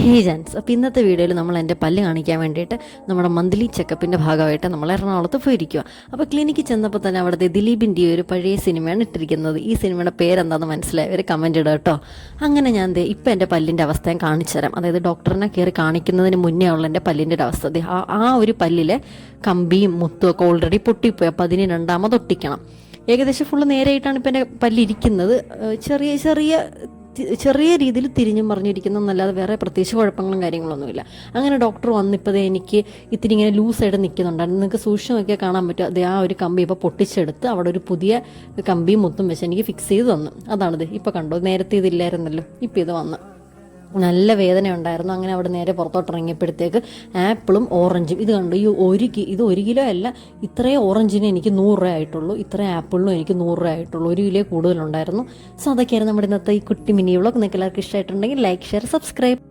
ഹേ ജാൻസ്, അപ്പോൾ ഇന്നത്തെ വീഡിയോയിൽ നമ്മൾ എൻ്റെ പല്ല് കാണിക്കാൻ വേണ്ടിയിട്ട് നമ്മുടെ മന്ത്ലി ചെക്കപ്പിൻ്റെ ഭാഗമായിട്ട് നമ്മൾ എറണാകുളത്ത് പോയിരിക്കുക. അപ്പോൾ ക്ലിനിക്കിൽ ചെന്നപ്പോൾ തന്നെ അവിടുത്തെ ദിലീപിൻ്റെ ഒരു പഴയ സിനിമയാണ് ഇട്ടിരിക്കുന്നത്. ഈ സിനിമയുടെ പേരെന്താണെന്ന് മനസ്സിലായവർ കമൻറ്റ് ഇടുക കേട്ടോ. അങ്ങനെ ഞാൻ ഇപ്പോൾ എൻ്റെ പല്ലിൻ്റെ അവസ്ഥ ഞാൻ കാണിച്ചു തരാം. അതായത് ഡോക്ടറിനെ കയറി കാണിക്കുന്നതിന് മുന്നേ ഉള്ള എൻ്റെ പല്ലിൻ്റെ ഒരു അവസ്ഥ. ആ ഒരു പല്ലിലെ കമ്പിയും മുത്തും ഒക്കെ ഓൾറെഡി പൊട്ടിപ്പോയി. അപ്പോൾ അതിന് രണ്ടാമത് ഒട്ടിക്കണം. ഏകദേശം ഫുള്ള് നേരെയായിട്ടാണ് ഇപ്പോൾ എൻ്റെ പല്ലിരിക്കുന്നത്. ചെറിയ രീതിയിൽ തിരിഞ്ഞും പറഞ്ഞിരിക്കുന്നതെന്നല്ലാതെ വേറെ പ്രത്യേകിച്ച് കുഴപ്പങ്ങളും കാര്യങ്ങളൊന്നുമില്ല. അങ്ങനെ ഡോക്ടർ വന്നിപ്പോൾ എനിക്ക് ഇത്തിരി ഇങ്ങനെ ലൂസായിട്ട് നിൽക്കുന്നുണ്ടായിരുന്നു. നിങ്ങൾക്ക് സൂക്ഷിച്ച് നോക്കിയാൽ കാണാൻ പറ്റും. അത് ആ ഒരു കമ്പി ഇപ്പോൾ പൊട്ടിച്ചെടുത്ത് അവിടെ ഒരു പുതിയ കമ്പിയും മുത്തും വെച്ച് എനിക്ക് ഫിക്സ് ചെയ്ത് തന്നു. അതാണിത്. ഇപ്പോൾ കണ്ടോ, നേരത്തെ ഇതില്ലായിരുന്നല്ലോ, ഇപ്പോൾ ഇത് വന്നു. നല്ല വേദന ഉണ്ടായിരുന്നു. അങ്ങനെ അവിടെ നേരെ പുറത്തോട്ട് ഇറങ്ങിയപ്പോഴത്തേക്ക് ആപ്പിളും ഓറഞ്ചും ഇത് കണ്ടു. ഇത് 1 കിലോ അല്ല, ഇത്രയും ഓറഞ്ചിന് എനിക്ക് 100 രൂപ ആയിട്ടുള്ളൂ, ഇത്രയും ആപ്പിളിനും എനിക്ക് 100 രൂപ ആയിട്ടുള്ളൂ. 1 കിലോ കൂടുതലുണ്ടായിരുന്നു. സോ അതൊക്കെയായിരുന്നു നമ്മുടെ ഇന്നത്തെ ഈ കുട്ടി മിനി വ്ളോഗ്. നിങ്ങൾക്ക് എല്ലാവർക്കും ഇഷ്ടമായിട്ടുണ്ടെങ്കിൽ ലൈക്ക്, ഷെയർ, സബ്സ്ക്രൈബ്.